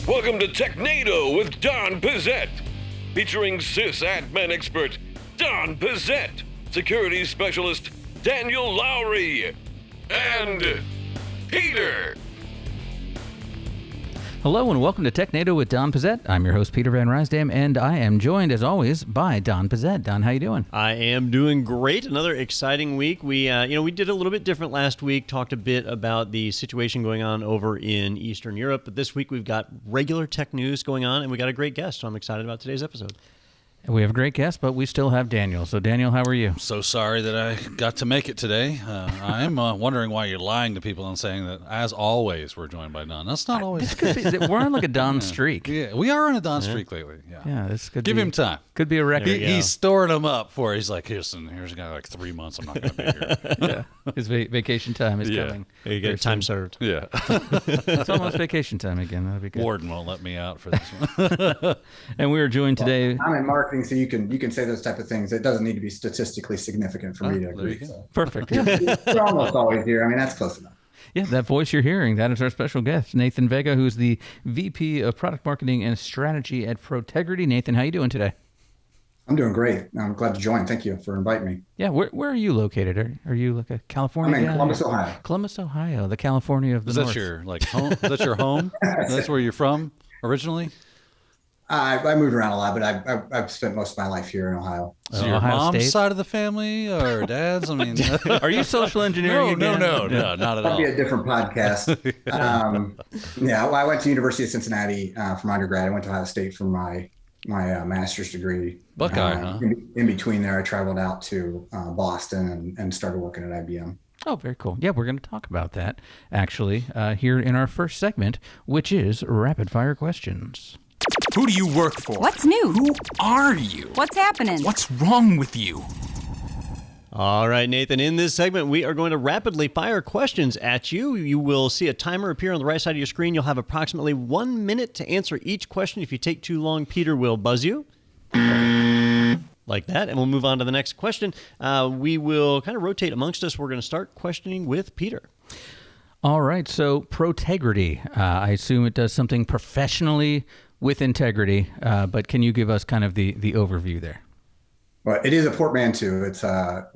Welcome to Technado with Don Pizzette, featuring sysadmin expert Don Pizzette, security specialist Daniel Lowry, and Peter. Hello and welcome to Technado with Don Pizzette. I'm your host, Peter Van Rysdam, and I am joined, as always, by Don Pizzette. Don, how you doing? I am doing great. Another exciting week. We did a little bit different last week, talked a bit about the situation going on over in Eastern Europe, but this week we've got regular tech news going on, and we got a great guest, so I'm excited about today's episode. We have a great guest, but we still have Daniel. So, Daniel, how are you? So sorry that I got to make it today. I'm wondering why you're lying to people and saying that, as always, we're joined by Don. That's not always. We're on like a Don streak. Yeah, we are on a Don streak lately. Yeah, this could Give him time. Could be a record. He's storing them up for. He's like, here's a guy like 3 months. I'm not going to be here. Yeah, his vacation time is coming. You get time served. Yeah, it's almost vacation time again. That'll be good. Warden won't let me out for this one. And we are joined today. I'm in marketing, so you can say those type of things. It doesn't need to be statistically significant for me to agree. So. Perfect. We're almost always here. I mean, that's close enough. Yeah, that voice you're hearing, that is our special guest, Nathan Vega, who's the VP of Product Marketing and Strategy at Protegrity. Nathan, how you doing today? I'm doing great. I'm glad to join. Thank you for inviting me. Yeah, where are you located? Are you like a California I'm in guy? Columbus, Ohio. Columbus, Ohio, the California of the North. Is that your home? Is that your home? That's where you're from originally? I moved around a lot, but I've spent most of my life here in Ohio. So your Ohio mom's State? Side of the family or dad's? I mean, Are you social engineering no, again? not at That'd all. be a different podcast. Well, I went to University of Cincinnati for my undergrad. I went to Ohio State for my master's degree. Buckeye, huh? In between there, I traveled out to Boston and started working at IBM. Oh, very cool. Yeah, we're going to talk about that, actually, here in our first segment, which is Rapid Fire Questions. Who do you work for? What's new? Who are you? What's happening? What's wrong with you? All right, Nathan, in this segment, we are going to rapidly fire questions at you. You will see a timer appear on the right side of your screen. You'll have approximately 1 minute to answer each question. If you take too long, Peter will buzz you. Like that, and we'll move on to the next question. We will kind of rotate amongst us. We're going to start questioning with Peter. All right, so Protegrity. I assume it does something professionally with integrity, but can you give us kind of the overview there? Well, it is a portmanteau. It's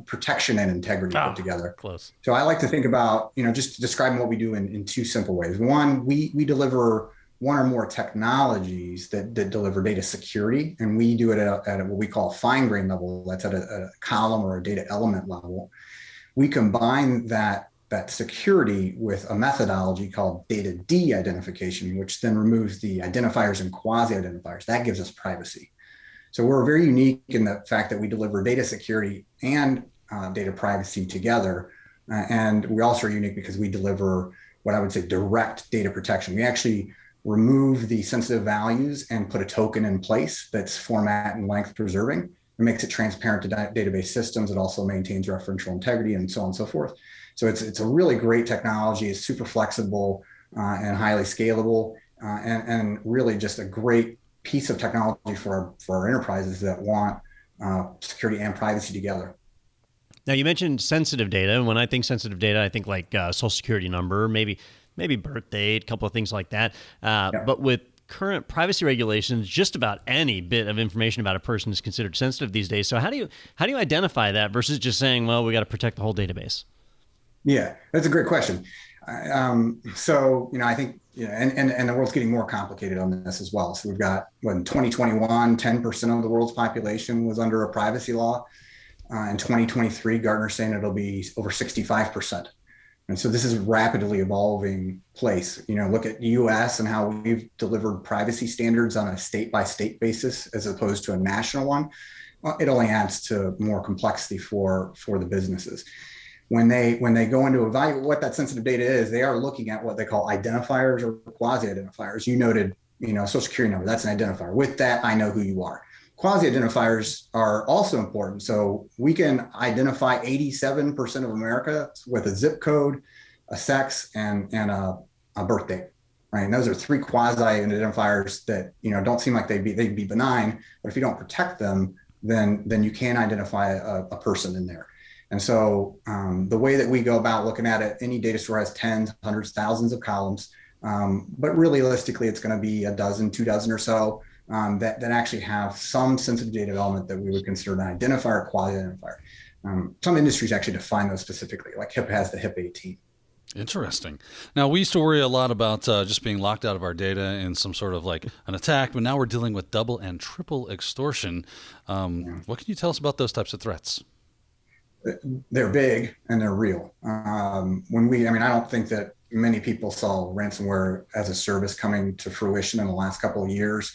protection and integrity put together. Close. So I like to think about, just describing what we do in two simple ways. One, we deliver one or more technologies that deliver data security, and we do it at what we call fine grain level. That's at a column or a data element level. We combine that security with a methodology called data de-identification, which then removes the identifiers and quasi-identifiers. That gives us privacy. So we're very unique in the fact that we deliver data security and data privacy together. And we also are unique because we deliver what I would say direct data protection. We actually remove the sensitive values and put a token in place that's format and length preserving. It makes it transparent to database systems. It also maintains referential integrity and so on and so forth. So it's a really great technology. It's super flexible and highly scalable, and really just a great piece of technology for our enterprises that want security and privacy together. Now, you mentioned sensitive data, and when I think sensitive data, I think like social security number, maybe birth date, a couple of things like that. But with current privacy regulations, just about any bit of information about a person is considered sensitive these days. So how do you identify that versus just saying, well, we got to protect the whole database? Yeah, that's a great question. So, I think, and the world's getting more complicated on this as well. So we've got, in 2021, 10% of the world's population was under a privacy law. In 2023, Gartner's saying it'll be over 65%. And so this is a rapidly evolving place. Look at the US and how we've delivered privacy standards on a state-by-state basis as opposed to a national one. Well, it only adds to more complexity for the businesses. When they go into evaluate what that sensitive data is, they are looking at what they call identifiers or quasi-identifiers. You noted, social security number, that's an identifier. With that, I know who you are. Quasi-identifiers are also important. So we can identify 87% of America with a zip code, a sex, and a birth date, right? And those are three quasi-identifiers that, don't seem like they'd be benign, but if you don't protect them, then you can identify a person in there. And so the way that we go about looking at it, any data store has tens, hundreds, thousands of columns. But realistically, it's going to be a dozen, 2 dozen or so that actually have some sensitive data element that we would consider an identifier or quasi-identifier. Some industries actually define those specifically, like HIPAA has the HIPAA 18. Interesting. Now, we used to worry a lot about just being locked out of our data in some sort of like an attack, but now we're dealing with double and triple extortion. What can you tell us about those types of threats? They're big and they're real. I don't think that many people saw ransomware as a service coming to fruition in the last couple of years.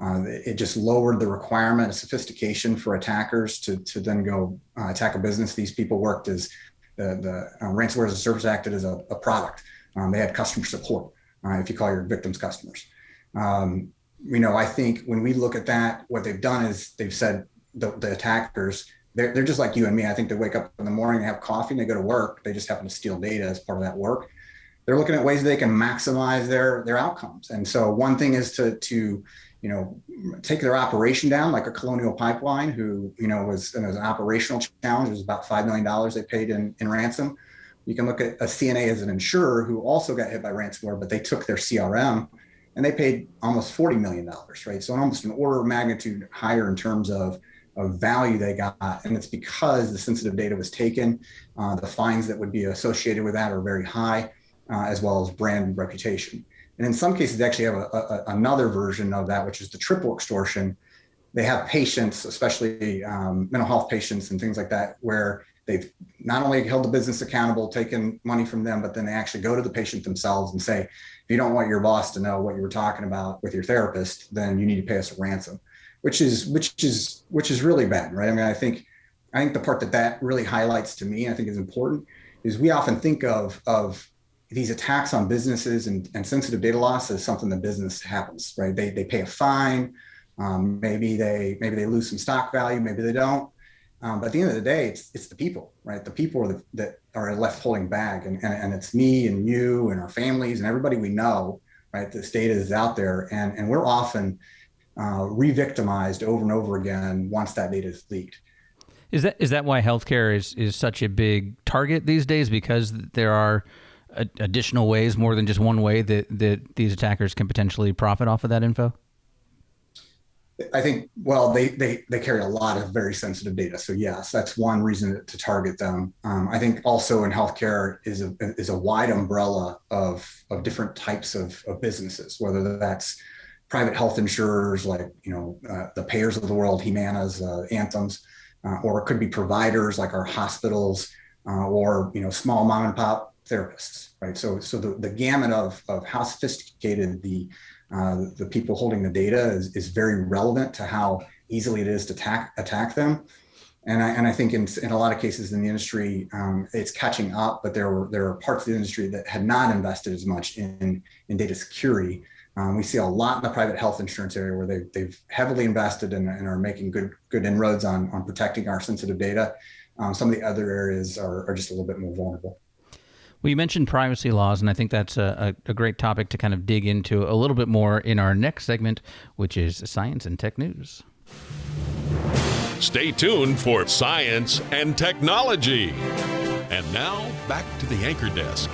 It just lowered the requirement of sophistication for attackers to then go attack a business. These people worked as the Ransomware as a Service acted as a product. They had customer support, if you call your victims customers. I think when we look at that, what they've done is they've said the attackers, they're just like you and me. I think they wake up in the morning, they have coffee, and they go to work. They just happen to steal data as part of that work. They're looking at ways they can maximize their outcomes. And so one thing is to take their operation down, like a Colonial Pipeline, who was an operational challenge. It was about $5 million they paid in ransom. You can look at a CNA as an insurer who also got hit by ransomware, but they took their CRM and they paid almost $40 million, right? So almost an order of magnitude higher in terms of value they got. And it's because the sensitive data was taken. The fines that would be associated with that are very high, as well as brand reputation. And in some cases, they actually have another version of that, which is the triple extortion. They have patients, especially mental health patients and things like that, where they've not only held the business accountable, taken money from them, but then they actually go to the patient themselves and say, if you don't want your boss to know what you were talking about with your therapist, then you need to pay us a ransom, which is really bad, right? I mean, I think the part that really highlights to me, I think is important, is we often think of these attacks on businesses and sensitive data loss as something that business happens, right? They pay a fine, maybe they lose some stock value, maybe they don't. But at the end of the day, it's the people, right? The people that are left holding bag, and it's me and you and our families and everybody we know, right? This data is out there, and we're often re-victimized over and over again once that data is leaked. Is that why healthcare is such a big target these days? Because there are additional ways, more than just one way, that these attackers can potentially profit off of that info? I think, well, they carry a lot of very sensitive data. So yes, that's one reason to target them. I think also in healthcare is a wide umbrella of different types of businesses, whether that's private health insurers like, the payers of the world, Humana's, Anthem's, or it could be providers like our hospitals, or, small mom and pop therapists, right? So the gamut of how sophisticated the people holding the data is very relevant to how easily it is to attack them. And I think in a lot of cases in the industry, it's catching up, but there are parts of the industry that had not invested as much in data security. We see a lot in the private health insurance area where they've heavily invested and are making good inroads on protecting our sensitive data. Some of the other areas are just a little bit more vulnerable. Well, you mentioned privacy laws, and I think that's a great topic to kind of dig into a little bit more in our next segment, which is Science and Tech News. Stay tuned for Science and Technology. And now, back to the anchor desk.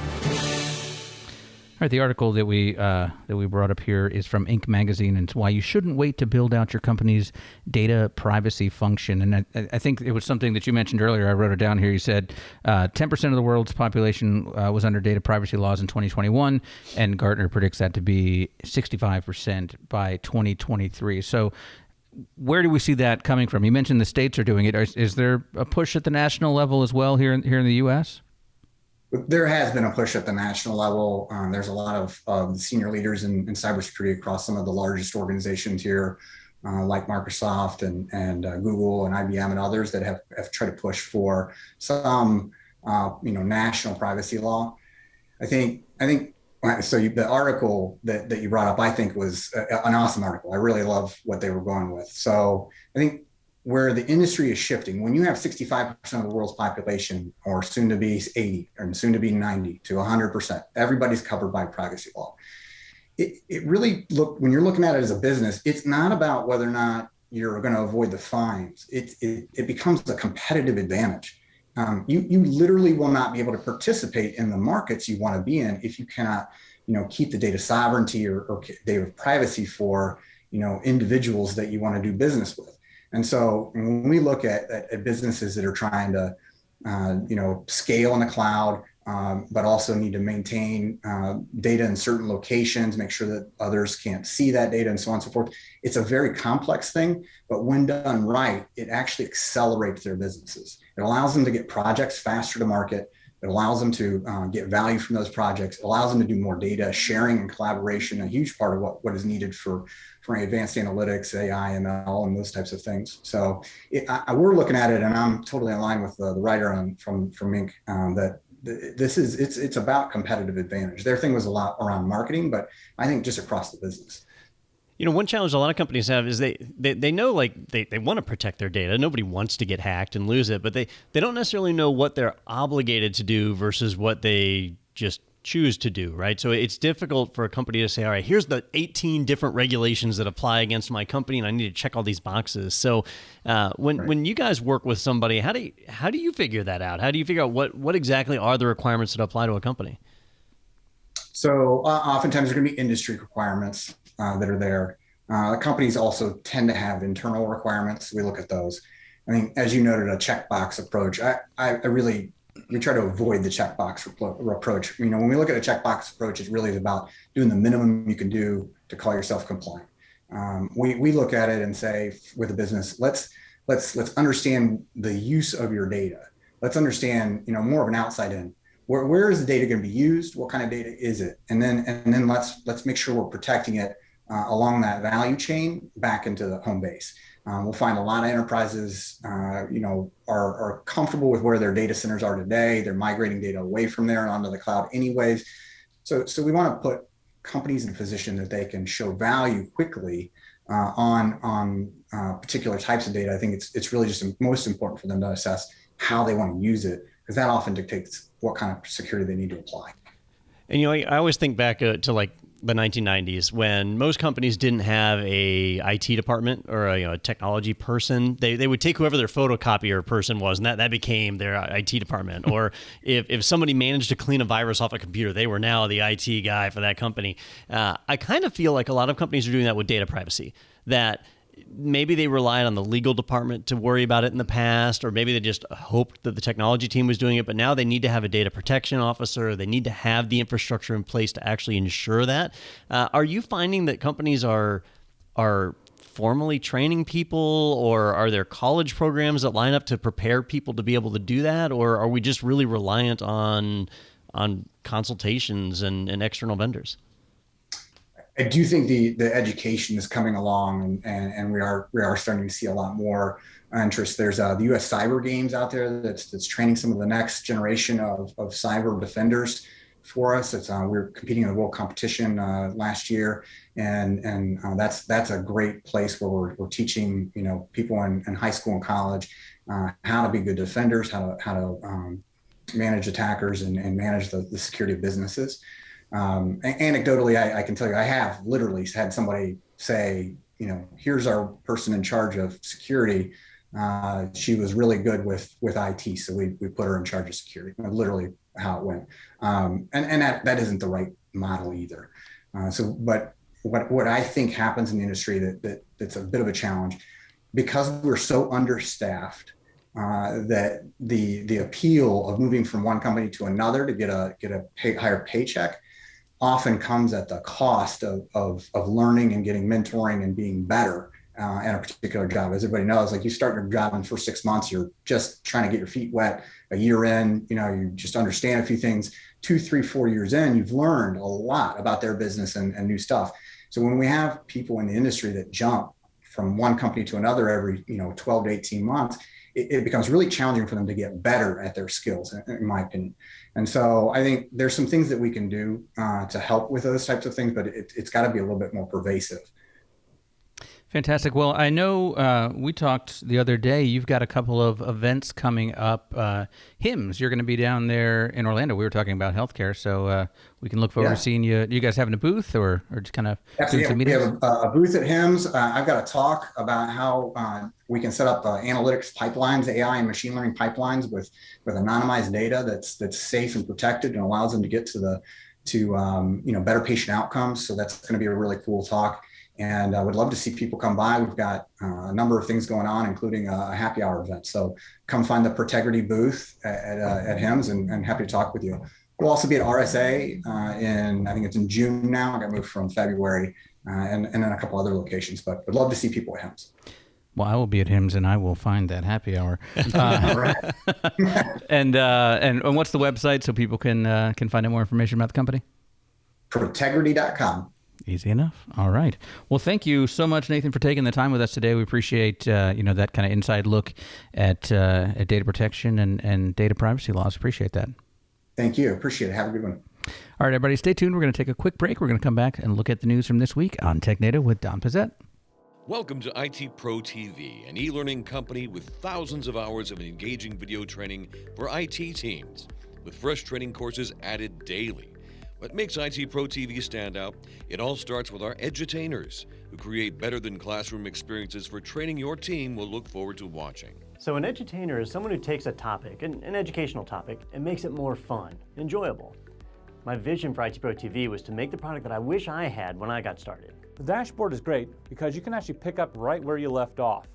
All right, the article that we brought up here is from Inc. magazine, and it's why you shouldn't wait to build out your company's data privacy function. And I think it was something that you mentioned earlier. I wrote it down here. You said 10% of the world's population was under data privacy laws in 2021, and Gartner predicts that to be 65% by 2023. So where do we see that coming from? You mentioned the states are doing it. Is there a push at the national level as well here in the U.S.? There has been a push at the national level. There's a lot of senior leaders in cybersecurity across some of the largest organizations here, like Microsoft and Google and IBM and others that have tried to push for some, national privacy law. I think so. The article that you brought up, I think, was an awesome article. I really love what they were going with. So I think where the industry is shifting, when you have 65% of the world's population, or soon to be 80, or soon to be 90 to 100%, everybody's covered by privacy law. It really when you're looking at it as a business, it's not about whether or not you're going to avoid the fines. It becomes a competitive advantage. You literally will not be able to participate in the markets you want to be in if you cannot keep the data sovereignty or data privacy for, individuals that you want to do business with. And so when we look at businesses that are trying to, scale in the cloud, but also need to maintain data in certain locations, make sure that others can't see that data and so on and so forth. It's a very complex thing, but when done right, it actually accelerates their businesses. It allows them to get projects faster to market. It allows them to get value from those projects. It allows them to do more data sharing and collaboration, a huge part of what is needed for advanced analytics, AI, ML, and those types of things. So we're looking at it, and I'm totally in line with the writer from Inc. That it's about competitive advantage. Their thing was a lot around marketing, but I think just across the business. One challenge a lot of companies have is they know they want to protect their data. Nobody wants to get hacked and lose it, but they don't necessarily know what they're obligated to do versus what they just choose to do, right? So it's difficult for a company to say, all right, here's the 18 different regulations that apply against my company, and I need to check all these boxes. So when you guys work with somebody, how do you figure that out? How do you figure out what exactly are the requirements that apply to a company? So oftentimes there are going to be industry requirements that are there. Companies also tend to have internal requirements. We look at those. I mean, as you noted, a checkbox approach. We try to avoid the checkbox approach. When we look at a checkbox approach, it really is about doing the minimum you can do to call yourself compliant. We look at it and say, with a business, let's understand the use of your data. Let's understand, more of an outside in. Where is the data going to be used? What kind of data is it? And then let's make sure we're protecting it along that value chain back into the home base. We'll find a lot of enterprises, are comfortable with where their data centers are today. They're migrating data away from there and onto the cloud anyways. So we want to put companies in a position that they can show value quickly on particular types of data. I think it's really just most important for them to assess how they want to use it, because that often dictates what kind of security they need to apply. And I always think back to like the 1990s when most companies didn't have a IT department or a technology person. They would take whoever their photocopier person was, and that became their IT department. Or if somebody managed to clean a virus off a computer, they were now the IT guy for that company. I kind of feel like a lot of companies are doing that with data privacy, that maybe they relied on the legal department to worry about it in the past, or maybe they just hoped that the technology team was doing it, but now they need to have a data protection officer. They need to have the infrastructure in place to actually ensure that. Are you finding that companies are formally training people, or are there college programs that line up to prepare people to be able to do that? Or are we just really reliant on consultations and external vendors? I do think the education is coming along, and we are starting to see a lot more interest. There's the U.S. Cyber Games out there that's training some of the next generation of cyber defenders for us. We're competing in a world competition last year, and that's a great place where we're teaching people in high school and college how to be good defenders, how to manage attackers and manage the security of businesses. Anecdotally, I can tell you, I have literally had somebody say, here's our person in charge of security. She was really good with IT, so we put her in charge of security. Literally how it went. And that isn't the right model either. But what I think happens in the industry that's a bit of a challenge, because we're so understaffed, that the appeal of moving from one company to another to get a higher paycheck often comes at the cost of learning and getting mentoring and being better at a particular job. As everybody knows, like, you start your job in the first 6 months, you're just trying to get your feet wet. A year in, you just understand a few things. 2, 3, 4 years in, you've learned a lot about their business and new stuff. So when we have people in the industry that jump from one company to another every 12 to 18 months, it becomes really challenging for them to get better at their skills, in my opinion. And so I think there's some things that we can do to help with those types of things, but it's got to be a little bit more pervasive. Fantastic. Well, I know we talked the other day. You've got a couple of events coming up. HIMSS, you're going to be down there in Orlando. We were talking about healthcare, so we can look forward to seeing you. You guys having a booth or just kind of doing some meetings? We have a booth at HIMSS. I've got a talk about how we can set up analytics pipelines, AI and machine learning pipelines with anonymized data that's safe and protected and allows them to get to better patient outcomes. So that's going to be a really cool talk. And I would love to see people come by. We've got a number of things going on, including a happy hour event. So come find the Protegrity booth at HIMSS and happy to talk with you. We'll also be at RSA I think it's in June now. I got moved from February and then a couple other locations, but would love to see people at HIMSS. Well, I will be at HIMSS and I will find that happy hour. And what's the website so people can find out more information about the company? Protegrity.com. Easy enough. All right. Well, thank you so much, Nathan, for taking the time with us today. We appreciate that kind of inside look at data protection and data privacy laws. Appreciate that. Thank you. Appreciate it. Have a good one. All right, everybody, stay tuned. We're going to take a quick break. We're going to come back and look at the news from this week on Technado with Don Pizzette. Welcome to IT Pro TV, an e-learning company with thousands of hours of engaging video training for IT teams, with fresh training courses added daily. What makes IT Pro TV stand out? It all starts with our edutainers, who create better than classroom experiences for training your team we'll look forward to watching. So an edutainer is someone who takes a topic, an educational topic, and makes it more fun, enjoyable. My vision for IT Pro TV was to make the product that I wish I had when I got started. The dashboard is great because you can actually pick up right where you left off.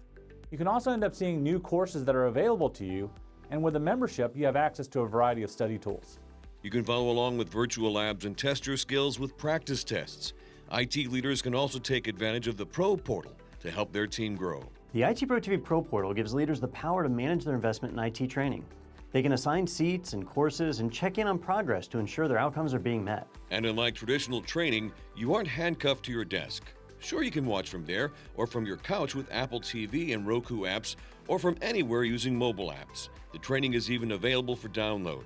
You can also end up seeing new courses that are available to you, and with a membership, you have access to a variety of study tools. You can follow along with virtual labs and test your skills with practice tests. IT leaders can also take advantage of the Pro Portal to help their team grow. The IT Pro TV Pro Portal gives leaders the power to manage their investment in IT training. They can assign seats and courses and check in on progress to ensure their outcomes are being met. And unlike traditional training, you aren't handcuffed to your desk. Sure, you can watch from there or from your couch with Apple TV and Roku apps or from anywhere using mobile apps. The training is even available for download.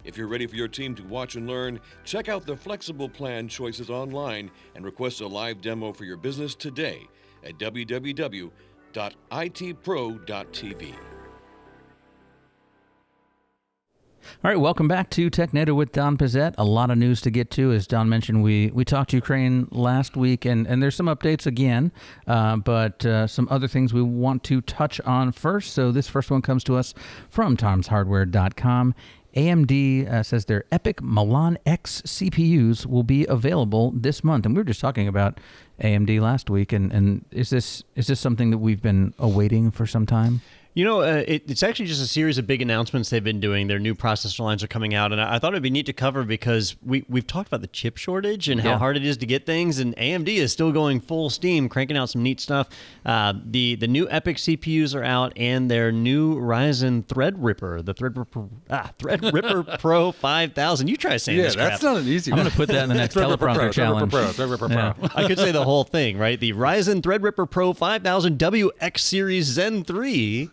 If you're ready for your team to watch and learn, check out the flexible plan choices online and request a live demo for your business today at www.itpro.tv. All right, welcome back to Technado with Don Pizzette. A lot of news to get to. As Don mentioned, we talked Ukraine last week, and there's some updates again, but some other things we want to touch on first. So this first one comes to us from tomshardware.com. AMD says their EPYC Milan-X CPUs will be available this month. And we were just talking about AMD last week, and is this something that we've been awaiting for some time? You know, it's actually just a series of big announcements they've been doing. Their new processor lines are coming out, and I thought it'd be neat to cover because we've talked about the chip shortage and how hard it is to get things, and AMD is still going full steam, cranking out some neat stuff. The new EPYC CPUs are out, and their new Ryzen Threadripper, the Threadripper Pro 5000. You try saying this crap. That's not an easy one. I'm going to put that in the next teleprompter challenge. Threadripper Pro. I could say the whole thing, right? The Ryzen Threadripper Pro 5000 WX Series Zen 3.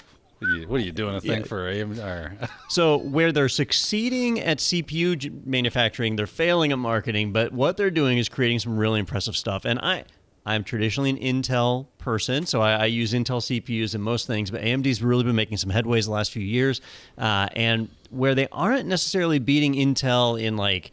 What are you doing a thing for AMD? So where they're succeeding at CPU manufacturing, they're failing at marketing, but what they're doing is creating some really impressive stuff. And I'm traditionally an Intel person, so I use Intel CPUs in most things, but AMD's really been making some headways the last few years. And where they aren't necessarily beating Intel in like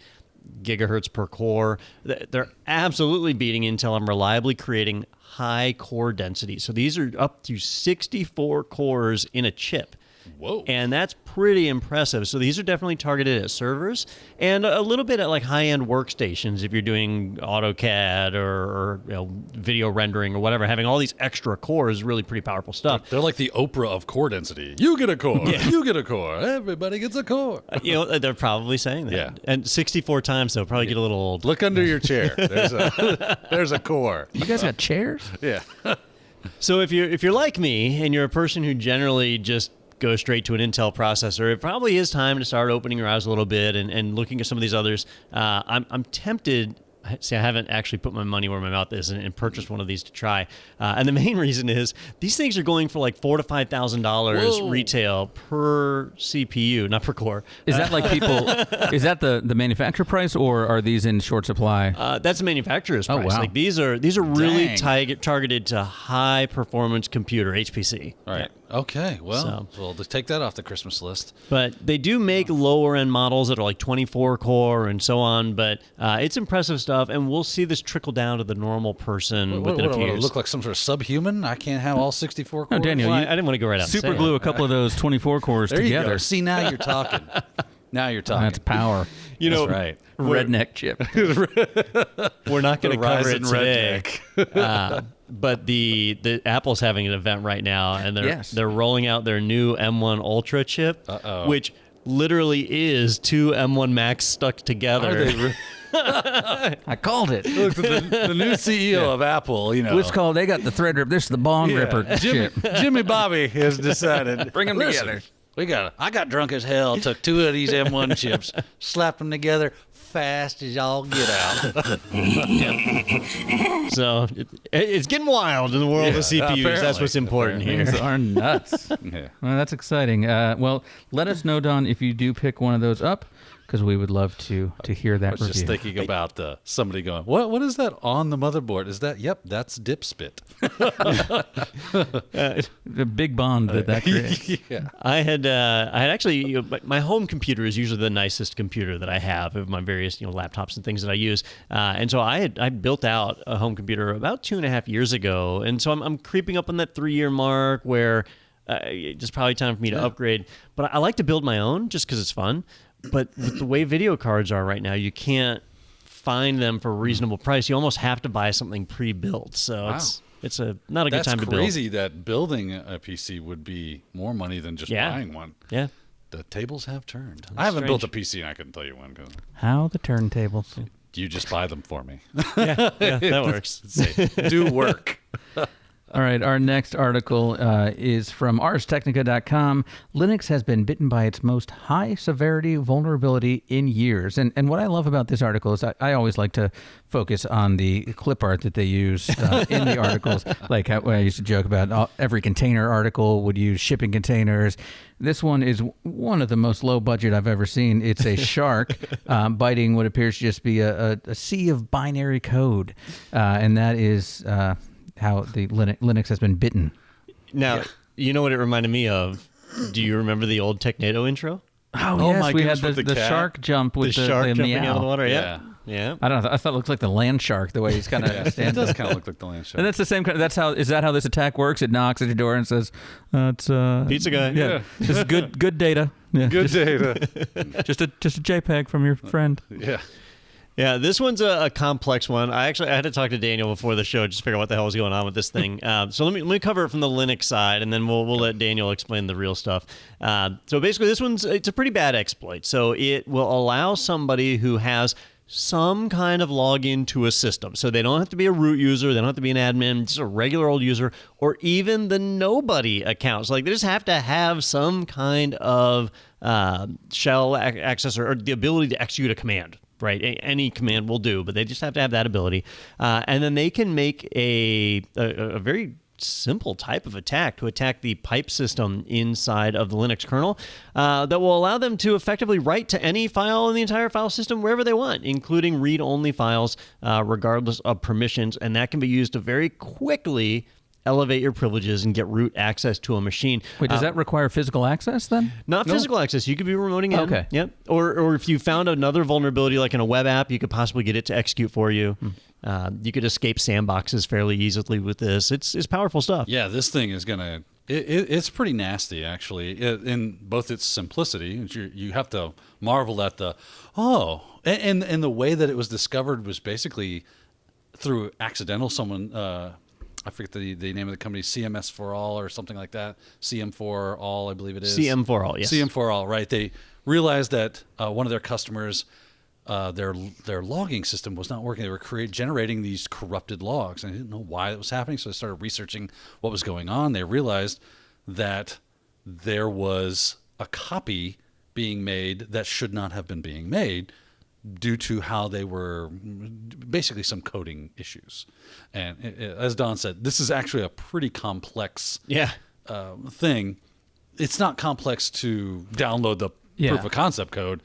gigahertz per core, they're absolutely beating Intel and reliably creating high core density. So these are up to 64 cores in a chip. Whoa. And that's pretty impressive. So these are definitely targeted at servers and a little bit at like high-end workstations if you're doing AutoCAD or video rendering or whatever. Having all these extra cores is really pretty powerful stuff. They're like the Oprah of core density. You get a core. Yeah. You get a core. Everybody gets a core. They're probably saying that. Yeah. And 64 times, they'll probably get a little old. Look under your chair. There's a core. You guys got chairs? Yeah. So if you're like me and you're a person who generally just go straight to an Intel processor, it probably is time to start opening your eyes a little bit and looking at some of these others. I'm tempted. See, I haven't actually put my money where my mouth is and purchased one of these to try. And the main reason is these things are going for like $4,000 to $5,000 retail per CPU, not per core. Is that like people? Is that the manufacturer price, or are these in short supply? That's the manufacturer's price. Wow. Like these are really targeted to high performance computer HPC. All right. Okay. Well, we'll just take that off the Christmas list. But they do make lower end models that are like 24 core and so on. But it's impressive stuff, and we'll see this trickle down to the normal person within a few years. Look like some sort of subhuman? I can't have all 64 cores. No, Daniel, I didn't want to go right out. Super glue a couple of those 24 cores there together. You go. See, now you're talking. Now you're talking. That's power. You know, That's right. Redneck chip. We're not going to cover it Verizon today. But the Apple's having an event right now, and they're rolling out their new M1 Ultra chip, which literally is two M1 Max stuck together. I called it. Look, the new CEO of Apple, you know. What's called? They got the Threadripper. This is the bong ripper chip. Jimmy Bobby has decided. Bring them together. I got drunk as hell, took two of these M1 chips, slapped them together fast as y'all get out. So it's getting wild in the world of CPUs. Apparently. That's what's important here. Things are nuts. Yeah. Well, that's exciting. Well, let us know, Don, if you do pick one of those up, because we would love to hear that I was review. just thinking about somebody going, what is that on the motherboard? Is that, yep, that's dip spit. The big bond that creates. Yeah. I had actually, my home computer is usually the nicest computer that I have of my various laptops and things that I use, and so I built out a home computer about 2.5 years ago, and so I'm creeping up on that 3-year mark where it's probably time for me to upgrade. But I like to build my own just because it's fun. But with the way video cards are right now, you can't find them for a reasonable price. You almost have to buy something pre-built. So it's not a good time to build. That's crazy that building a PC would be more money than just buying one. Yeah. The tables have turned. I haven't built a PC, and I couldn't tell you when. How the turntables. You just buy them for me. Yeah, that works. Do work. All right, our next article is from arstechnica.com. Linux has been bitten by its most high-severity vulnerability in years. And what I love about this article is I always like to focus on the clip art that they use in the articles. Like how I used to joke about every container article would use shipping containers. This one is one of the most low budget I've ever seen. It's a shark biting what appears to just be a sea of binary code. And that is... how the Linux has been bitten. Now, you know what it reminded me of? Do you remember the old Technado intro? Oh yes, my we goodness, had with the the shark jump with the shark jumping meow. out of the water. Yeah. Yeah. I don't know. I thought it looked like the land shark the way he's kind of It standing. does kind of look like the land shark. And that's the same kind. Is that how this attack works? It knocks at your door and says, "It's Pizza guy. Yeah, this is good data. Yeah, Good data. just a JPEG from your friend." Yeah. Yeah, this one's a complex one. I had to talk to Daniel before the show just to figure out what the hell was going on with this thing. So let me cover it from the Linux side, and then we'll let Daniel explain the real stuff. So basically, it's a pretty bad exploit. So it will allow somebody who has some kind of login to a system. So they don't have to be a root user, they don't have to be an admin, just a regular old user, or even the nobody accounts. Like they just have to have some kind of shell access or the ability to execute a command. Right, any command will do, but they just have to have that ability, and then they can make a very simple type of attack to attack the pipe system inside of the Linux kernel that will allow them to effectively write to any file in the entire file system wherever they want, including read-only files, regardless of permissions, and that can be used to very quickly elevate your privileges and get root access to a machine. Wait, does that require physical access then? Not physical access. You could be remoting in. Okay. Yep. Or if you found another vulnerability like in a web app, you could possibly get it to execute for you. You could escape sandboxes fairly easily with this. It's powerful stuff. Yeah, this thing is going to... It's pretty nasty, actually, in both its simplicity. You have to marvel at and the way that it was discovered was basically through accidental. Someone... I forget the name of the company, CMS for All or something like that. CM for All, I believe it is. CM for All, yes. CM for All, right. They realized that one of their customers, their logging system was not working. They were generating these corrupted logs, and they didn't know why it was happening, so they started researching what was going on. They realized that there was a copy being made that should not have been being made due to how they were basically some coding issues. And as Don said, this is actually a pretty complex thing. It's not complex to download the proof of concept code,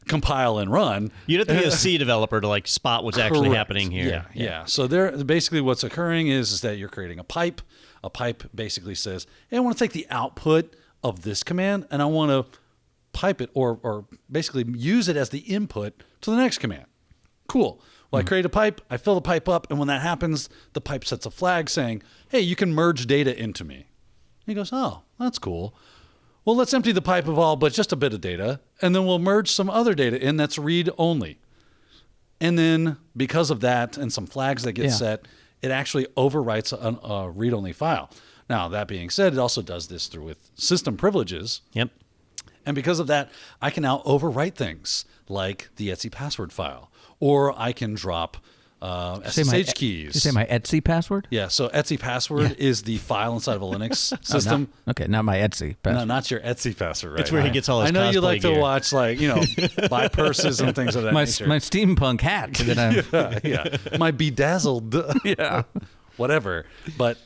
compile and run. You'd have to be a C developer to like spot what's actually happening here. Yeah. So basically what's occurring is that you're creating a pipe. A pipe basically says, hey, I want to take the output of this command and I want to pipe it or basically use it as the input to the next command. Cool. Well, I create a pipe, I fill the pipe up, and when that happens, the pipe sets a flag saying, hey, you can merge data into me. And he goes, oh, that's cool. well, let's empty the pipe of all but just a bit of data, and then we'll merge some other data in that's read-only. And then because of that and some flags that get set, it actually overwrites a read-only file. Now, that being said, it also does this through with system privileges. Yep. And because of that, I can now overwrite things like the Etsy password file, or I can drop SSH keys. Did you say my Etsy password? Yeah, so Etsy password is the file inside of a Linux system. Not my Etsy password. No, not your Etsy password, right? It's where he gets all his I know you cosplay like gear. to watch, buy purses and things of that My nature. steampunk hat. That yeah. My bedazzled, whatever. But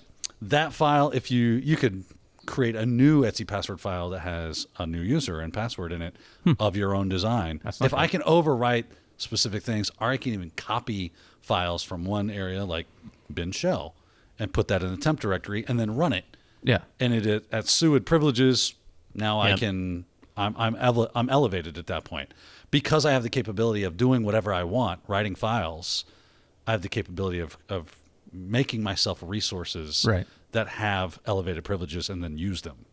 that file, if you could create a new Etsy password file that has a new user and password in it of your own design. If I can overwrite specific things, or I can even copy files from one area like bin shell and put that in the temp directory and then run it. Yeah. And it at SUID privileges, now I'm elevated at that point. Because I have the capability of doing whatever I want, writing files, I have the capability of making myself resources that have elevated privileges and then use them.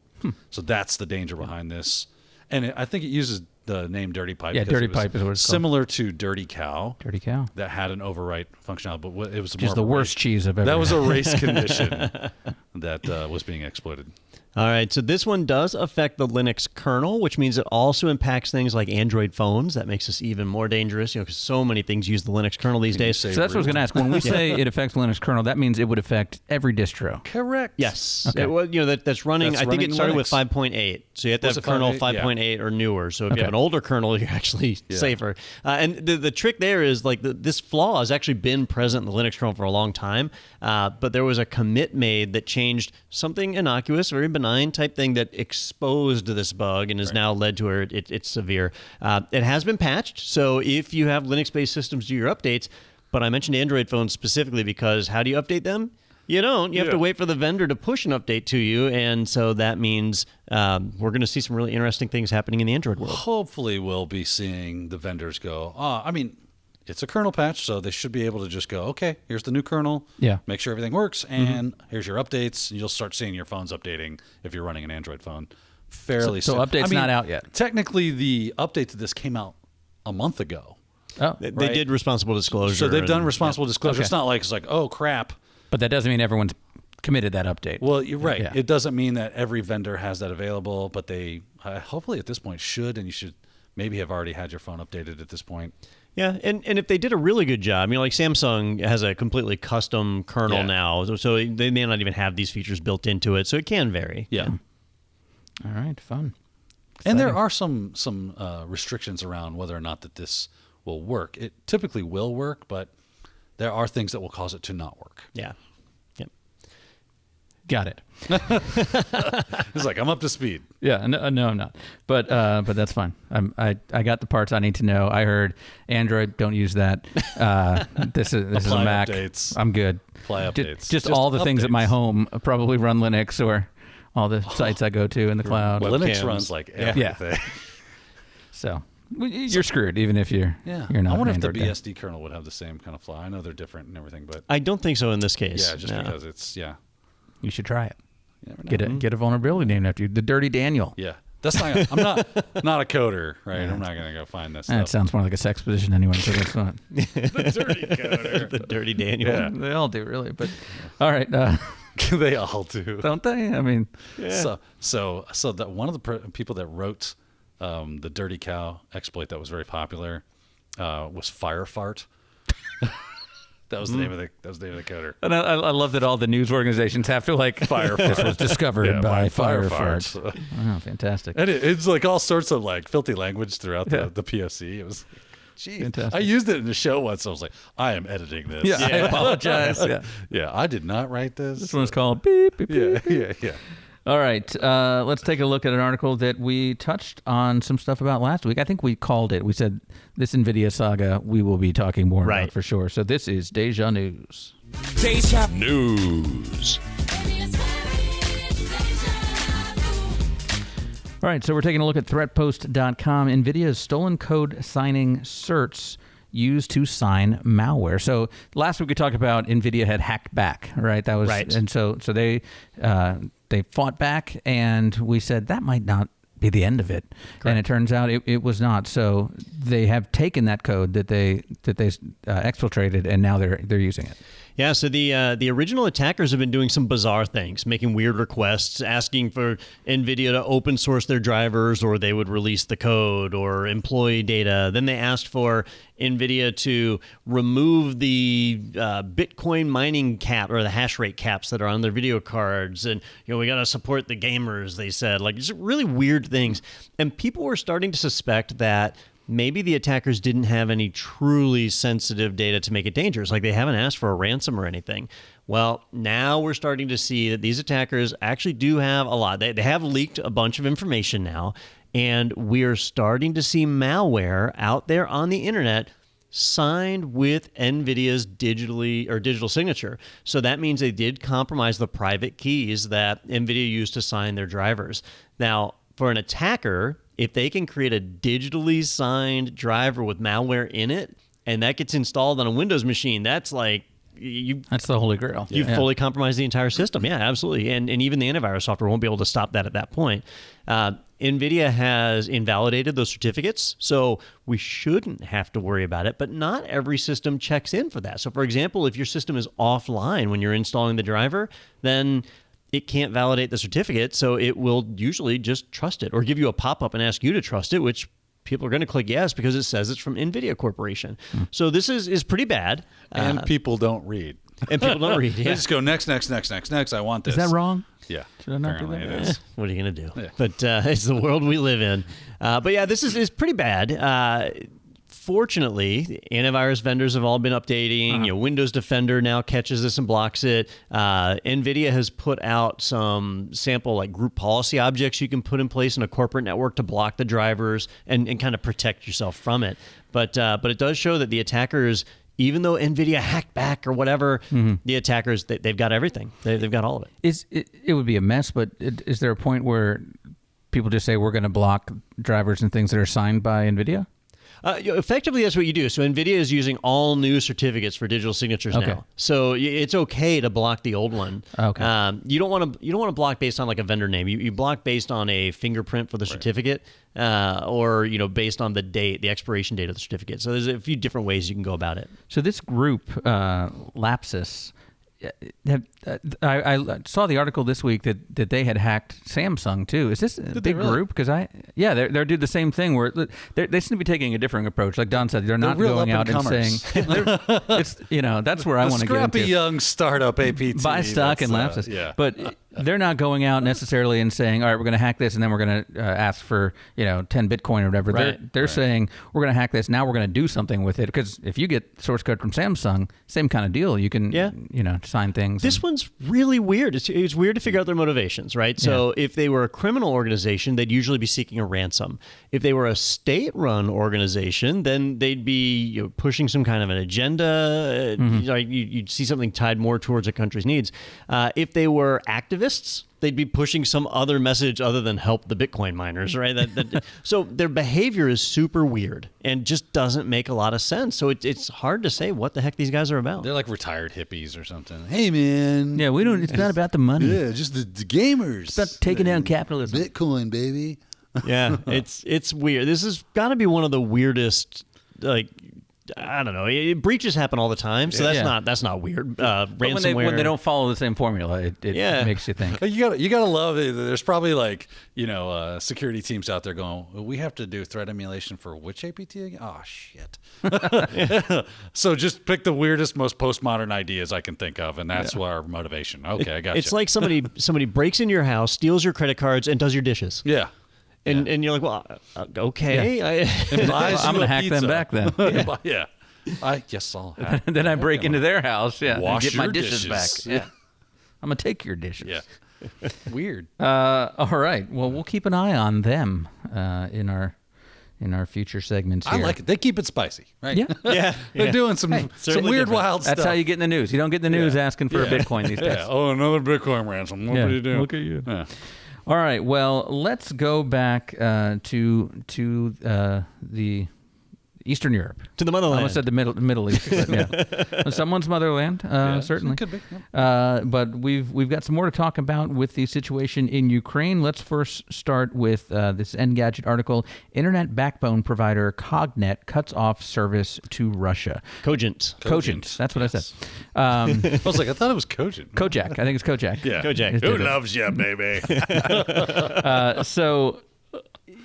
So that's the danger behind this. And I think it uses the name Dirty Pipe. Yeah, Dirty Pipe is what it's called. Similar to Dirty Cow. Dirty Cow. That had an overwrite functionality, but it was Just the worst cheese I've ever That had. was a race condition that was being exploited. All right, so this one does affect the Linux kernel, which means it also impacts things like Android phones. That makes this even more dangerous, because so many things use the Linux kernel these days. So that's what I was going to ask. When we say it affects Linux kernel, that means it would affect every distro. Correct. Yes. Okay. That's running. That's I think it running started with Linux. 5.8. So you have to Was have it kernel 5.8? 5.8 or newer. So if you have an older kernel, you're actually safer. And the trick there is this flaw has actually been present in the Linux kernel for a long time. But there was a commit made that changed something innocuous, very benign type thing that exposed this bug and has now led to it's severe. It has been patched. So if you have Linux-based systems, do your updates. But I mentioned Android phones specifically because how do you update them? You don't. You have to wait for the vendor to push an update to you. And so that means we're going to see some really interesting things happening in the Android world. Hopefully we'll be seeing the vendors go, it's a kernel patch, so they should be able to just go, okay, here's the new kernel. Yeah. Make sure everything works, and here's your updates. And you'll start seeing your phones updating if you're running an Android phone fairly soon. So update's not out yet. Technically, the update to this came out a month ago. Oh, They did responsible disclosure. So they've done and- responsible disclosure. Okay. It's not like it's like, oh, crap. but that doesn't mean everyone's committed that update. Well, you're right. Yeah. It doesn't mean that every vendor has that available, but they hopefully at this point should, and you should maybe have already had your phone updated at this point. Yeah, and if they did a really good job, like Samsung has a completely custom kernel now, so they may not even have these features built into it, so it can vary. Yeah. All right, fun. And there are some restrictions around whether or not that this will work. It typically will work, but there are things that will cause it to not work. Yeah. Got it. It's like, I'm up to speed. Yeah, no, I'm not. But that's fine. I got the parts I need to know. I heard Android, don't use that. This is a Apply Mac. updates. I'm good. Apply updates. Just all the things at my updates. home probably run Linux, or all the sites I go to in the cloud. Linux Webcams. runs like Yeah. everything. So you're screwed, even if you're not. I wonder an if the Android guy. BSD kernel would have the same kind of flaw. I know they're different and everything, but I don't think so in this case. yeah, just No. because it's You should try it. you never know. Get a vulnerability named after you, the Dirty Daniel. Yeah, that's not. I'm not a coder, right? I'm not gonna go find this. That sounds more like a sex position anyway, so that's fine. The dirty coder. The Dirty Daniel. Yeah. They all do, really. But all right, They all do. don't they? I mean, So that one of the people that wrote the Dirty Cow exploit that was very popular was Firefart. That was the name of the coder. and I love that all the news organizations have to like Firefart. This was discovered by Firefart. Firefart. Oh, fantastic! And it's like all sorts of like filthy language throughout the PSC. It was, geez. Fantastic. I used it in the show once. I was like, I am editing this. Yeah, I apologize. Yeah. Yeah, I did not write this. This one's called beep beep beep. Yeah. All right, let's take a look at an article that we touched on some stuff about last week. I think we called it. We said this NVIDIA saga we will be talking more about for sure. So this is Deja News. Deja News. All right, so we're taking a look at threatpost.com. NVIDIA's stolen code signing certs used to sign malware. So last week we talked about NVIDIA had hacked back, right? That was Right. And so they they fought back, and we said that might not be the end of it. Correct. And it turns out it was not. So they have taken that code that they exfiltrated, and now they're using it. Yeah, so the original attackers have been doing some bizarre things, making weird requests, asking for NVIDIA to open source their drivers, or they would release the code, or employee data. Then they asked for NVIDIA to remove the Bitcoin mining cap, or the hash rate caps that are on their video cards. And, we got to support the gamers, they said. Like, just really weird things. And people were starting to suspect that maybe the attackers didn't have any truly sensitive data to make it dangerous. Like, they haven't asked for a ransom or anything. Well, now we're starting to see that these attackers actually do have a lot. They have leaked a bunch of information now, and we're starting to see malware out there on the internet signed with NVIDIA's digital signature. So that means they did compromise the private keys that NVIDIA used to sign their drivers. Now, for an attacker, if they can create a digitally signed driver with malware in it, and that gets installed on a Windows machine, that's like that's the holy grail. You've fully compromised the entire system. Yeah, absolutely. And even the antivirus software won't be able to stop that at that point. NVIDIA has invalidated those certificates, so we shouldn't have to worry about it. But not every system checks in for that. So, for example, if your system is offline when you're installing the driver, then it can't validate the certificate, so it will usually just trust it or give you a pop-up and ask you to trust it, which people are going to click yes because it says it's from NVIDIA Corporation. So this is pretty bad. And people don't read. And people don't read, yeah. They just go next, next, next, next, next. I want this. Is that wrong? Yeah. Should I not do Apparently that? it is. What are you going to do? Yeah. But it's the world we live in. But yeah, this is pretty bad. Fortunately, antivirus vendors have all been updating. Windows Defender now catches this and blocks it. NVIDIA has put out some sample group policy objects you can put in place in a corporate network to block the drivers and kind of protect yourself from it. But it does show that the attackers, even though NVIDIA hacked back or whatever, the attackers, they've got everything. They've got all of it. It would be a mess, but is there a point where people just say we're going to block drivers and things that are signed by NVIDIA? Effectively, that's what you do. So NVIDIA is using all new certificates for digital signatures now. So it's okay to block the old one. Okay. You don't want to block based on a vendor name. You block based on a fingerprint for the certificate, or based on the date, the expiration date of the certificate. So there's a few different ways you can go about it. So this group, Lapsus, I saw the article this week that they had hacked Samsung too. Is this a big group? Because they're doing the same thing where they seem to be taking a different approach. Like Don said, they're not going out and saying it's that's where I want to get into. Scrappy young startup APT. Buy stock in Lapsus. But they're not going out necessarily and saying, all right, we're going to hack this and then we're going to ask for 10 Bitcoin or whatever. Right. They're saying we're going to hack this. Now we're going to do something with it, because if you get source code from Samsung, same kind of deal. You can sign things. This one's really weird. It's weird to figure out their motivations, right? So if they were a criminal organization, they'd usually be seeking a ransom. If they were a state-run organization, then they'd be pushing some kind of an agenda. You'd see something tied more towards a country's needs. If they were activists, they'd be pushing some other message other than help the Bitcoin miners, right? So their behavior is super weird and just doesn't make a lot of sense. So it's hard to say what the heck these guys are about. They're like retired hippies or something. Hey, man. Yeah, we don't. It's not about the money. Yeah, just the gamers. It's about taking down capitalism. Bitcoin, baby. Yeah, it's weird. This has got to be one of the weirdest, I don't know. Breaches happen all the time, so that's not weird. Ransomware. When they don't follow the same formula, it makes you think. You gotta love it. There's probably security teams out there going, we have to do threat emulation for which APT again? Oh shit. So just pick the weirdest, most postmodern ideas I can think of, and that's our motivation. Okay, I got you. It's like somebody breaks into your house, steals your credit cards, and does your dishes. Yeah. And you're like, well, okay. Yeah. I'm going to hack them back then. Yeah. I'll hack. Then I break into their house, and get my dishes. back. Yeah. I'm going to take your dishes. Yeah. Weird. All right. Well, we'll keep an eye on them in our future segments here. I like it. They keep it spicy, right? Yeah. They're doing some weird, wild stuff. That's how you get in the news. You don't get in the news asking for a Bitcoin these days. Yeah. Oh, another Bitcoin ransom. What do you do? Look at you. Yeah. All right. Well, let's go back to the Eastern Europe. To the I motherland. almost said the Middle East. But yeah. Someone's motherland, certainly. It could be. Yep. But we've got some more to talk about with the situation in Ukraine. Let's first start with this Engadget article. Internet backbone provider Cogent cuts off service to Russia. Cogent. That's what I said. I was like, I thought it was Cogent. Kojak. I think it's Kojak. Yeah. Kojak. Who loves you, baby? So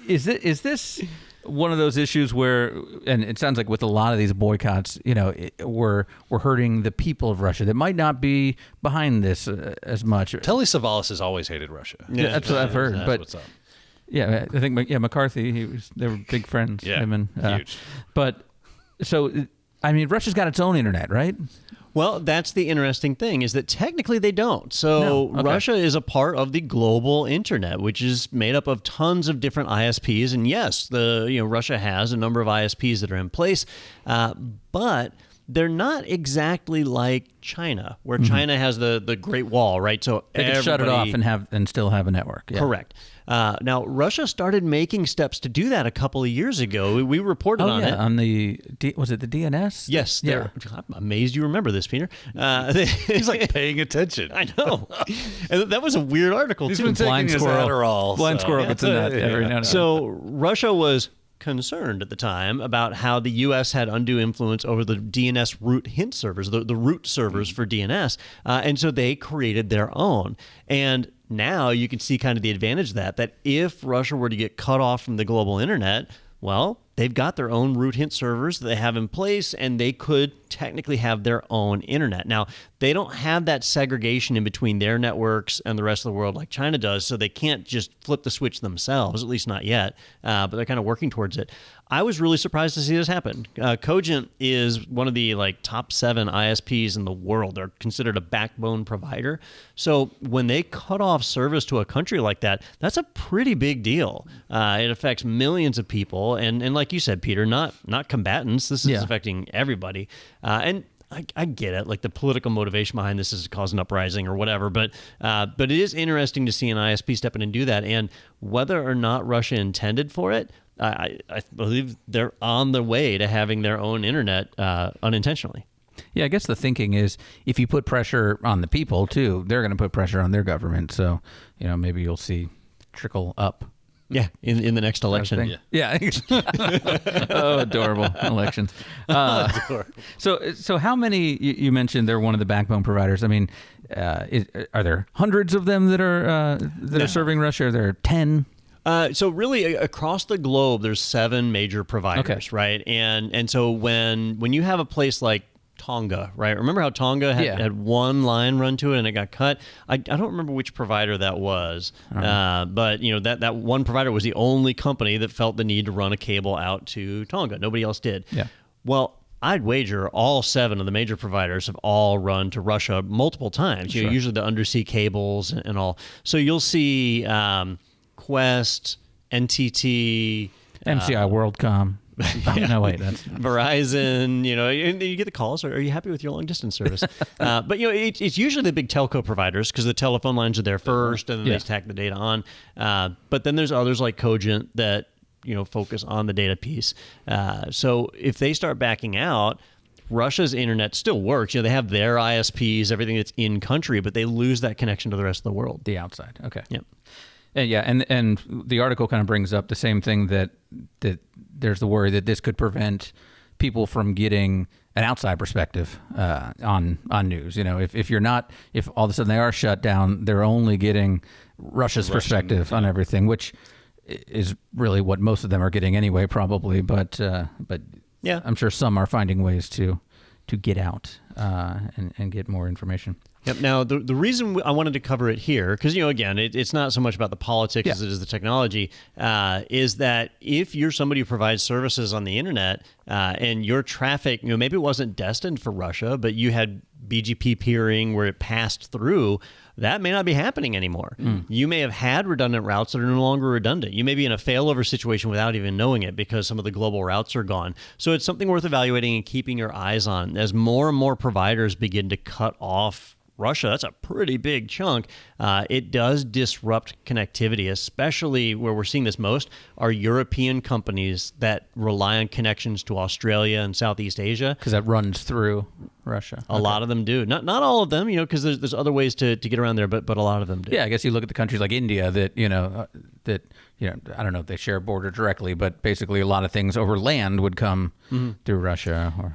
is this one of those issues where, and it sounds like with a lot of these boycotts, we're hurting the people of Russia that might not be behind this as much. Telly Savalas has always hated Russia. Yeah, that's what I've heard. That's But what's up. yeah, I think McCarthy. They were big friends. Yeah, him and, huge. But so I mean, Russia's got its own internet, right? Well, that's the interesting thing, is that technically they don't. So No. Okay. Russia is a part of the global internet, which is made up of tons of different ISPs. And yes, Russia has a number of ISPs that are in place, but they're not exactly like China, where China has the Great Wall, right? So They can shut it off and still have a network. Yeah. Correct. Now, Russia started making steps to do that a couple of years ago. We reported on it. On the was it the DNS? Yes. Yeah. I'm amazed you remember this, Peter. He's like paying attention. I know. And that was a weird article, He's too. been taking Blind his squirrel. Adderall. Blind squirrel gets in that every now and then. So Russia was concerned at the time about how the U.S. had undue influence over the DNS root hint servers, the root servers for DNS. And so they created their own. And now you can see kind of the advantage of that if Russia were to get cut off from the global internet, well, they've got their own root hint servers that they have in place, and they could technically have their own internet. Now, they don't have that segregation in between their networks and the rest of the world like China does, so they can't just flip the switch themselves, at least not yet, but they're kind of working towards it. I was really surprised to see this happen. Cogent is one of the top 7 ISPs in the world. They're considered a backbone provider. So when they cut off service to a country like that, that's a pretty big deal. It affects millions of people, and like you said, Peter, not combatants. This is affecting everybody. And I get it, like the political motivation behind this is to cause an uprising or whatever, but it is interesting to see an ISP step in and do that. And whether or not Russia intended for it, I believe they're on the way to having their own internet unintentionally. Yeah, I guess the thinking is if you put pressure on the people too, they're going to put pressure on their government. So maybe you'll see trickle up. Yeah, in the next election. Yeah. Oh, adorable elections. So how many? You mentioned they're one of the backbone providers. I mean, are there hundreds of them that are serving Russia? Are there 10? So really, across the globe, there's 7 major providers, right? And so when you have a place like Tonga, right? Remember how Tonga had one line run to it and it got cut? I don't remember which provider that was, but that one provider was the only company that felt the need to run a cable out to Tonga. Nobody else did. Yeah. Well, I'd wager all 7 of the major providers have all run to Russia multiple times. Sure. Usually the undersea cables and all. So you'll see Quest, NTT, MCI WorldCom. No, wait, that's Verizon, and you get the calls. Are you happy with your long distance service? But it's usually the big telco providers because the telephone lines are there first, and then they tack the data on. But then there's others like Cogent that focus on the data piece. So if they start backing out, Russia's internet still works. They have their ISPs, everything that's in country, but they lose that connection to the rest of the world. The outside. Okay. Yep. And the article kind of brings up the same thing that there's the worry that this could prevent people from getting an outside perspective on news. If all of a sudden they are shut down, they're only getting Russia's perspective on everything, which is really what most of them are getting anyway, probably. But yeah, I'm sure some are finding ways to get out and get more information. Yep. Now, the reason I wanted to cover it here, because, again, it's not so much about the politics as it is the technology, is that if you're somebody who provides services on the internet and your traffic, maybe it wasn't destined for Russia, but you had BGP peering where it passed through, that may not be happening anymore. You may have had redundant routes that are no longer redundant. You may be in a failover situation without even knowing it because some of the global routes are gone. So it's something worth evaluating and keeping your eyes on as more and more providers begin to cut off Russia, that's a pretty big chunk. It does disrupt connectivity, especially where we're seeing this most are European companies that rely on connections to Australia and Southeast Asia. Because that runs through Russia. A lot of them do. Not all of them, because there's other ways to get around there, but a lot of them do. Yeah, I guess you look at the countries like India that, I don't know if they share a border directly, but basically a lot of things over land would come through Russia.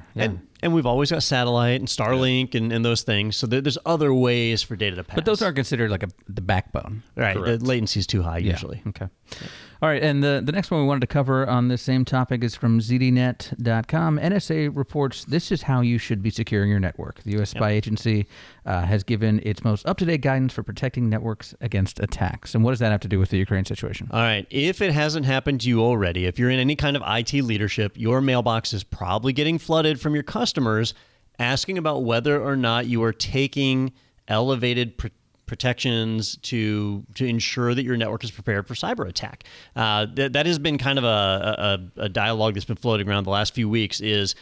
And we've always got satellite and Starlink and those things. So there's other ways for data to pass. But those aren't considered like the backbone. Right. Correct. The latency is too high usually. Okay. All right. And the next one we wanted to cover on this same topic is from ZDNet.com. NSA reports this is how you should be securing your network. The U.S. spy agency has given its most up-to-date guidance for protecting networks against attacks. And what does that have to do with the Ukraine situation? All right. If it hasn't happened to you already, if you're in any kind of IT leadership, your mailbox is probably getting flooded from your customers asking about whether or not you are taking elevated protections to ensure that your network is prepared for cyber attack. That has been kind of a dialogue that's been floating around the last few weeks is,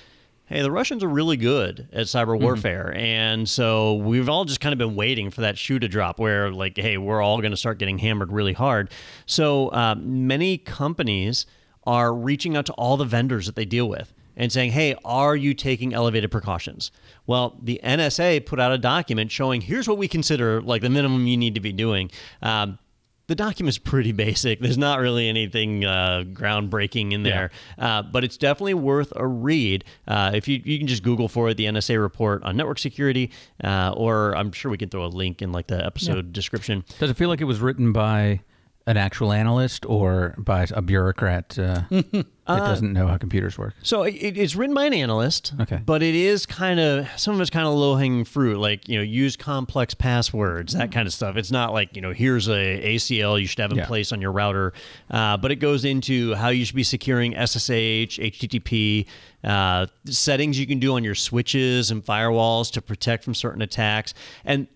hey, the Russians are really good at cyber warfare. And so we've all just kind of been waiting for that shoe to drop where like, hey, we're all going to start getting hammered really hard. So many companies are reaching out to all the vendors that they deal with and saying, hey, are you taking elevated precautions? Well, the NSA put out a document showing here's what we consider like the minimum you need to be doing. The document's pretty basic. There's not really anything groundbreaking in there, but it's definitely worth a read. If you can just Google for it, the NSA report on network security, or I'm sure we can throw a link in like the episode description. Does it feel like it was written by an actual analyst or by a bureaucrat that doesn't know how computers work? So it's written by an analyst, okay, but it is kind of, some of it's kind of low-hanging fruit, like, use complex passwords, that kind of stuff. It's not like, here's a ACL you should have in place on your router, but it goes into how you should be securing SSH, HTTP, settings you can do on your switches and firewalls to protect from certain attacks. And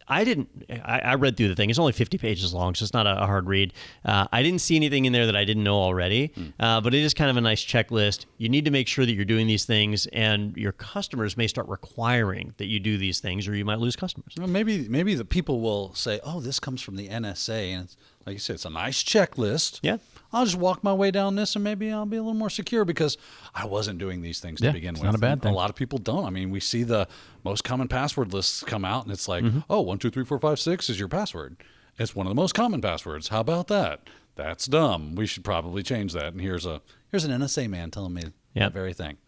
I read through the thing. It's only 50 pages long, so it's not a hard read. I didn't see anything in there that I didn't know already, but it is kind of a nice checklist. You need to make sure that you're doing these things, and your customers may start requiring that you do these things, or you might lose customers. Well, maybe the people will say, oh, this comes from the NSA, and it's, like you said, it's a nice checklist. Yeah. I'll just walk my way down this, and maybe I'll be a little more secure because I wasn't doing these things to begin with. Not a bad thing. A lot of people don't. I mean, we see the most common password lists come out, and it's like, 1, 2, 3, 4, 5, 6 is your password. It's one of the most common passwords. How about that? That's dumb. We should probably change that. And here's an NSA man telling me that very thing.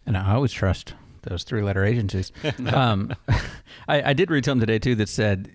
And I always trust those 3-letter agencies. I did read something today too that said,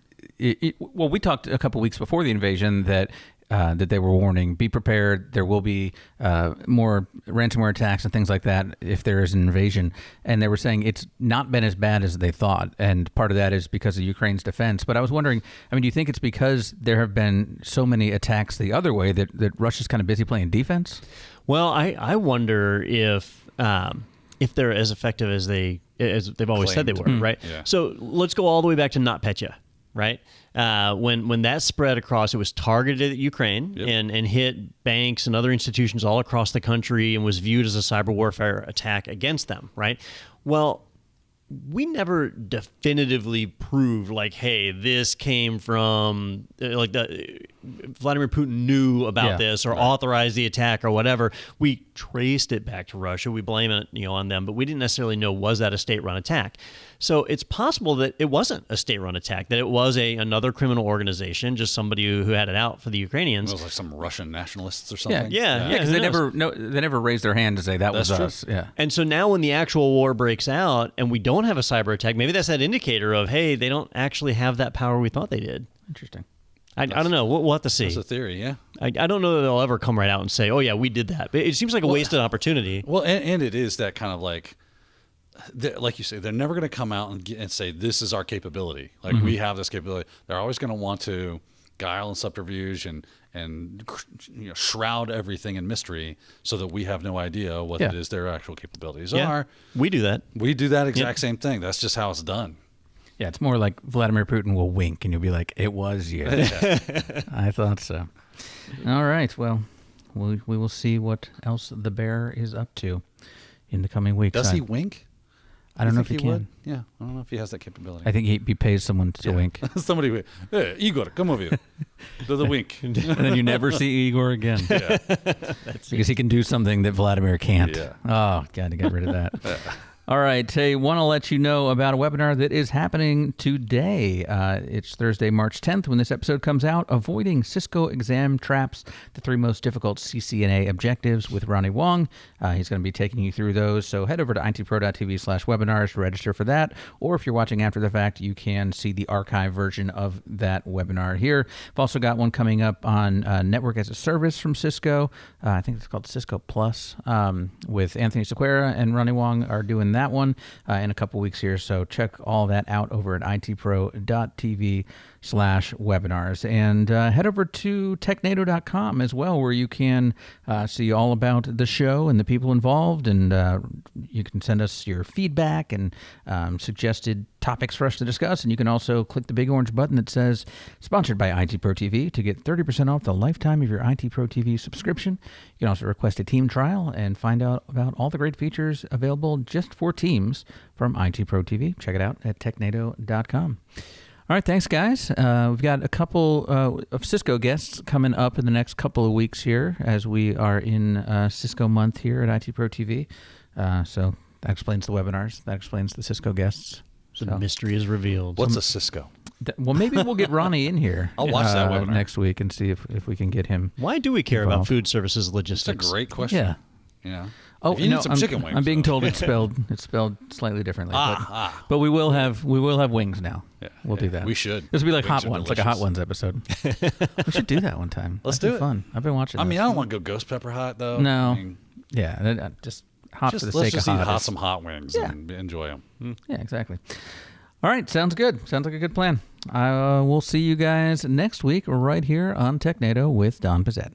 well, we talked a couple weeks before the invasion that they were warning, be prepared. There will be more ransomware attacks and things like that if there is an invasion. And they were saying it's not been as bad as they thought. And part of that is because of Ukraine's defense. But I was wondering, do you think it's because there have been so many attacks the other way that Russia's kind of busy playing defense? Well, I wonder if they're as effective as they've always said they were, right? Yeah. So let's go all the way back to NotPetya. Right? When that spread across, it was targeted at Ukraine and hit banks and other institutions all across the country and was viewed as a cyber warfare attack against them, right? Well, we never definitively proved like, hey, this came from like Vladimir Putin knew about this or authorized the attack or whatever. We traced it back to Russia. We blame it, on them, but we didn't necessarily know, was that a state-run attack? So it's possible that it wasn't a state-run attack, that it was another criminal organization, just somebody who had it out for the Ukrainians. It was like some Russian nationalists or something. Yeah, because they never raised their hand to say that's was us. Yeah. And so now when the actual war breaks out and we don't have a cyber attack, maybe that's that indicator of, hey, they don't actually have that power we thought they did. Interesting. I don't know. We'll have to see. That's a theory, yeah. I don't know that they'll ever come right out and say, oh, yeah, we did that. But it seems like a wasted opportunity. Well, and it is that kind of like you say, they're never going to come out and say, this is our capability. Like, we have this capability. They're always going to want to guile and subterfuge and shroud everything in mystery so that we have no idea what it is their actual capabilities are. We do that. We do that exact same thing. That's just how it's done. Yeah, it's more like Vladimir Putin will wink and you'll be like, it was you. I thought so. All right. Well, we will see what else the bear is up to in the coming weeks. Does he wink? I don't know if he can. Would? Yeah, I don't know if he has that capability. I think he pays someone to wink. Somebody, hey, Igor, come over here. Do the wink. And then you never see Igor again. Yeah. Because he can do something that Vladimir can't. Yeah. Oh, got to get rid of that. All right. Hey, want to let you know about a webinar that is happening today. It's Thursday, March 10th when this episode comes out. Avoiding Cisco Exam Traps, the 3 most difficult CCNA objectives with Ronnie Wong. He's going to be taking you through those. So head over to itpro.tv/webinars to register for that. Or if you're watching after the fact, you can see the archive version of that webinar here. I've also got one coming up on Network as a Service from Cisco. I think it's called Cisco Plus with Anthony Sequeira and Ronnie Wong are doing that one in a couple weeks here. So check all that out over at itpro.tv/webinars. And head over to technado.com as well, where you can see all about the show and the people involved. And you can send us your feedback and suggested topics for us to discuss. And you can also click the big orange button that says sponsored by IT Pro TV to get 30% off the lifetime of your IT Pro TV subscription. You can also request a team trial and find out about all the great features available just for teams from IT Pro TV. Check it out at technado.com. All right, thanks, guys. We've got a couple of Cisco guests coming up in the next couple of weeks here as we are in Cisco month here at IT Pro TV. So that explains the webinars. That explains the Cisco guests. The mystery is revealed. What's a Cisco? Well, maybe we'll get Ronnie in here. I'll watch that webinar next week and see if we can get him. Why do we care about food services logistics? That's a great question. Yeah. Yeah. Oh, you need some chicken wings. I'm being told it's spelled slightly differently. But we will have wings now. Yeah, we'll do that. We should. This will be like Wings Hot are Ones, like a Hot Ones episode. We should do that one time. Let's That'd do be it. Fun. I've been watching. I those. mean, I don't want to go ghost pepper hot though. No. I mean, Yeah, just hot for the let's sake just of eat hot. some hot wings and enjoy them. Yeah, exactly. All right, sounds good. Sounds like a good plan. We'll see you guys next week right here on Technado with Don Pizzette.